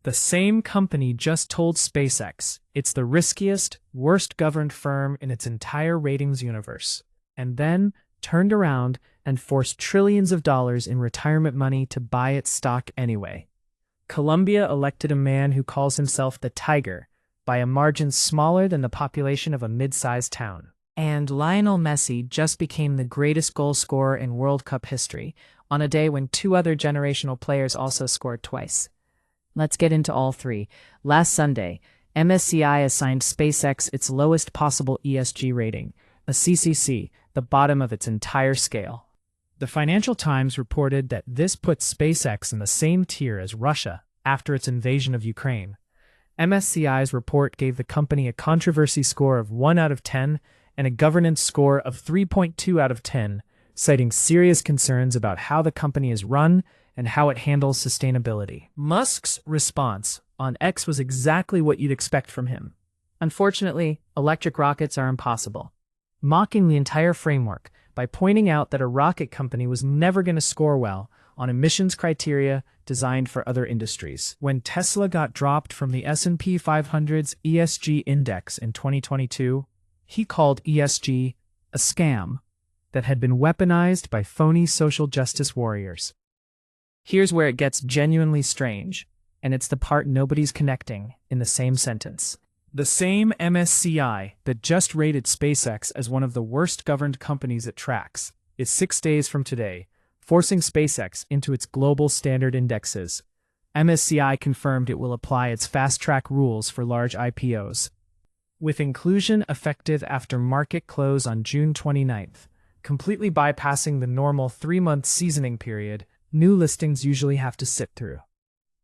The same company just told SpaceX it's the riskiest, worst-governed firm in its entire ratings universe, and then turned around and forced trillions of dollars in retirement money to buy its stock anyway. Colombia elected a man who calls himself the Tigre by a margin smaller than the population of a mid-sized town. And Lionel Messi just became the greatest goal scorer in World Cup history, on a day when two other generational players also scored twice. Let's get into all three. Last Sunday, MSCI assigned SpaceX its lowest possible ESG rating, a CCC, the bottom of its entire scale. The Financial Times reported that this puts SpaceX in the same tier as Russia after its invasion of Ukraine. MSCI's report gave the company a controversy score of 1 out of 10 and a governance score of 3.2 out of 10, citing serious concerns about how the company is run and how it handles sustainability. Musk's response on X was exactly what you'd expect from him. Unfortunately, electric rockets are impossible, mocking the entire framework by pointing out that a rocket company was never going to score well on emissions criteria designed for other industries. When Tesla got dropped from the S&P 500's ESG index in 2022, he called ESG a scam that had been weaponized by phony social justice warriors. Here's where it gets genuinely strange, and it's the part nobody's connecting in the same sentence. The same MSCI that just rated SpaceX as one of the worst-governed companies it tracks is 6 days from today, forcing SpaceX into its global standard indexes. MSCI confirmed it will apply its fast-track rules for large IPOs, with inclusion effective after market close on June 29th, completely bypassing the normal 3-month seasoning period new listings usually have to sit through.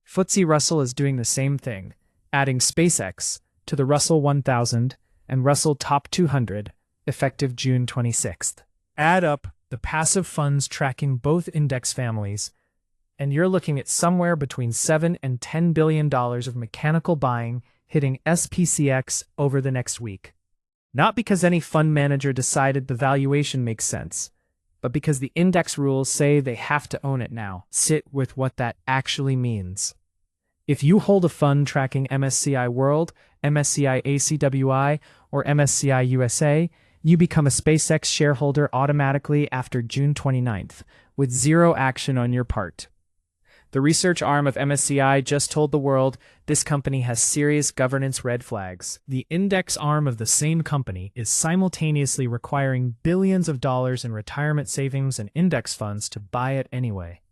FTSE Russell is doing the same thing, adding SpaceX to the Russell 1000 and Russell Top 200, effective June 26th. Add up the passive funds tracking both index families, and you're looking at somewhere between $7 and $10 billion of mechanical buying hitting SPCX over the next week. Not because any fund manager decided the valuation makes sense, but because the index rules say they have to own it now. Sit with what that actually means. If you hold a fund tracking MSCI World, MSCI ACWI, or MSCI USA, you become a SpaceX shareholder automatically after June 29th, with zero action on your part. The research arm of MSCI just told the world this company has serious governance red flags. The index arm of the same company is simultaneously requiring billions of dollars in retirement savings and index funds to buy it anyway.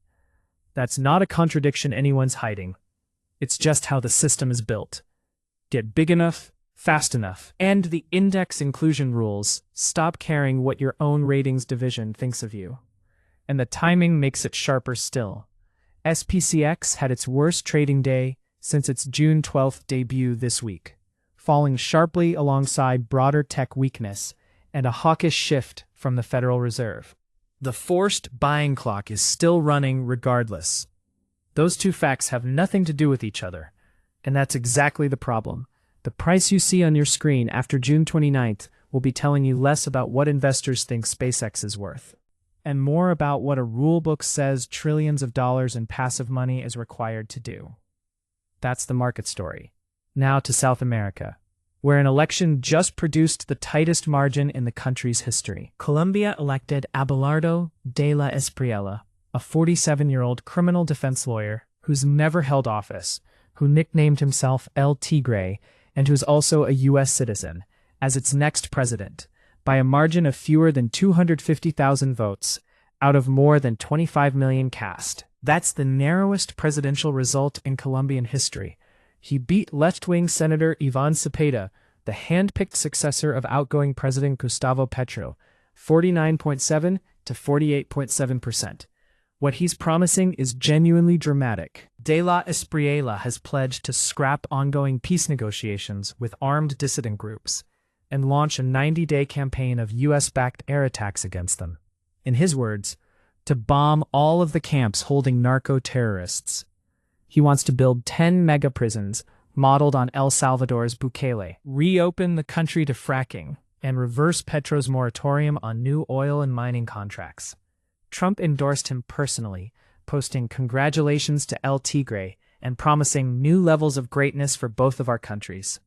That's not a contradiction anyone's hiding. It's just how the system is built. Get big enough, fast enough, and the index inclusion rules stop caring what your own ratings division thinks of you. And the timing makes it sharper still. SPCX had its worst trading day since its June 12th debut this week, falling sharply alongside broader tech weakness and a hawkish shift from the Federal Reserve. The forced buying clock is still running regardless. Those two facts have nothing to do with each other, and that's exactly the problem. The price you see on your screen after June 29th will be telling you less about what investors think SpaceX is worth, and more about what a rulebook says trillions of dollars in passive money is required to do. That's the market story. Now to South America, where an election just produced the tightest margin in the country's history. Colombia elected Abelardo de la Espriella, a 47-year-old criminal defense lawyer who's never held office, who nicknamed himself El Tigre, and who's also a U.S. citizen, as its next president, by a margin of fewer than 250,000 votes out of more than 25 million cast. That's the narrowest presidential result in Colombian history. He beat left-wing Senator Iván Cepeda, the hand-picked successor of outgoing President Gustavo Petro, 49.7 to 48.7%. What he's promising is genuinely dramatic. De la Espriella has pledged to scrap ongoing peace negotiations with armed dissident groups and launch a 90-day campaign of U.S.-backed air attacks against them. In his words, to bomb all of the camps holding narco-terrorists. He wants to build 10 mega-prisons modeled on El Salvador's Bukele, reopen the country to fracking, and reverse Petro's moratorium on new oil and mining contracts. Trump endorsed him personally, posting "Congratulations to El Tigre" and promising new levels of greatness for both of our countries.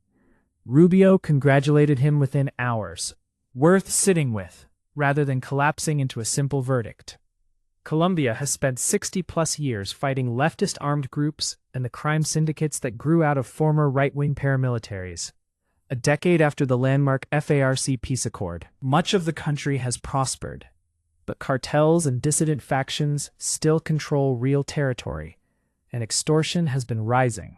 Rubio congratulated him within hours. Worth sitting with, rather than collapsing into a simple verdict. Colombia has spent 60-plus years fighting leftist armed groups and the crime syndicates that grew out of former right-wing paramilitaries. A decade after the landmark FARC peace accord, much of the country has prospered, but cartels and dissident factions still control real territory, and extortion has been rising.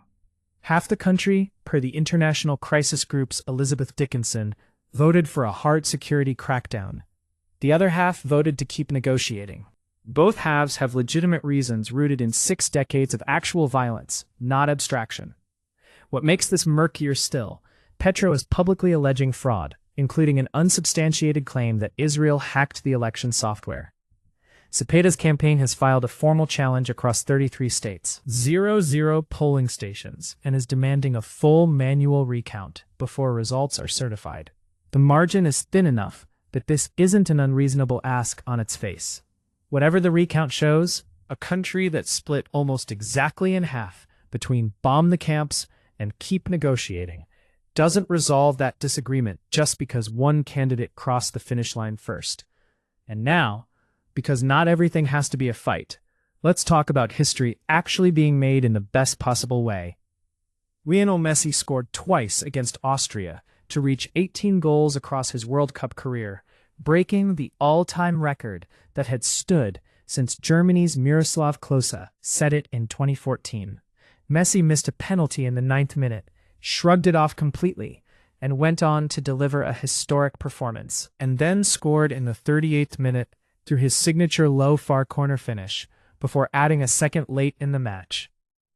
Half the country, per the international crisis group's Elizabeth Dickinson, voted for a hard security crackdown. The other half voted to keep negotiating. Both halves have legitimate reasons rooted in 6 decades of actual violence, not abstraction. What makes this murkier still, Petro is publicly alleging fraud, including an unsubstantiated claim that Israel hacked the election software. Cepeda's campaign has filed a formal challenge across 33 states, 00 polling stations, and is demanding a full manual recount before results are certified. The margin is thin enough, but this isn't an unreasonable ask on its face. Whatever the recount shows, a country that split almost exactly in half between bomb the camps and keep negotiating doesn't resolve that disagreement just because one candidate crossed the finish line first. And now, because not everything has to be a fight, let's talk about history actually being made in the best possible way. Lionel Messi scored twice against Austria to reach 18 goals across his World Cup career, breaking the all-time record that had stood since Germany's Miroslav Klose set it in 2014. Messi missed a penalty in the 9th minute, shrugged it off completely, and went on to deliver a historic performance, and then scored in the 38th minute through his signature low far corner finish, before adding a second late in the match.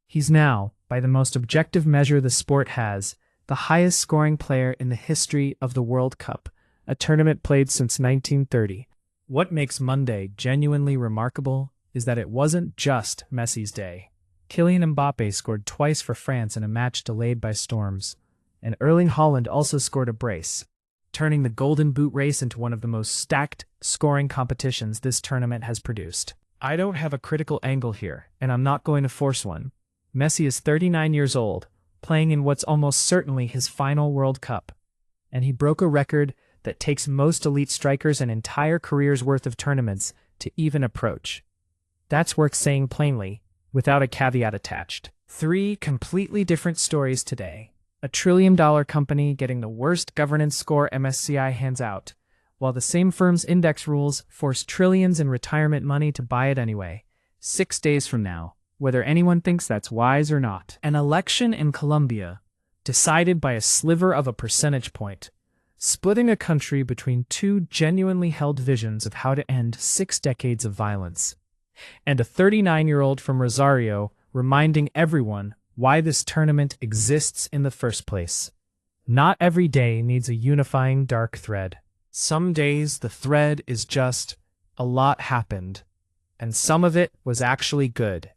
He's now, by the most objective measure the sport has, the highest scoring player in the history of the World Cup, a tournament played since 1930. What makes Monday genuinely remarkable is that it wasn't just Messi's day. Kylian Mbappé scored twice for France in a match delayed by storms, and Erling Haaland also scored a brace, turning the Golden Boot race into one of the most stacked scoring competitions this tournament has produced. I don't have a critical angle here, and I'm not going to force one. Messi is 39 years old, playing in what's almost certainly his final World Cup, and he broke a record that takes most elite strikers an entire career's worth of tournaments to even approach. That's worth saying plainly, without a caveat attached. 3 completely different stories today. A $1 trillion company getting the worst governance score MSCI hands out, while the same firm's index rules force trillions in retirement money to buy it anyway, 6 days from now, whether anyone thinks that's wise or not. An election in Colombia, decided by a sliver of a percentage point, splitting a country between 2 genuinely held visions of how to end 6 decades of violence. And a 39-year-old from Rosario reminding everyone why this tournament exists in the first place. Not every day needs a unifying dark thread. Some days the thread is just, a lot happened, and some of it was actually good.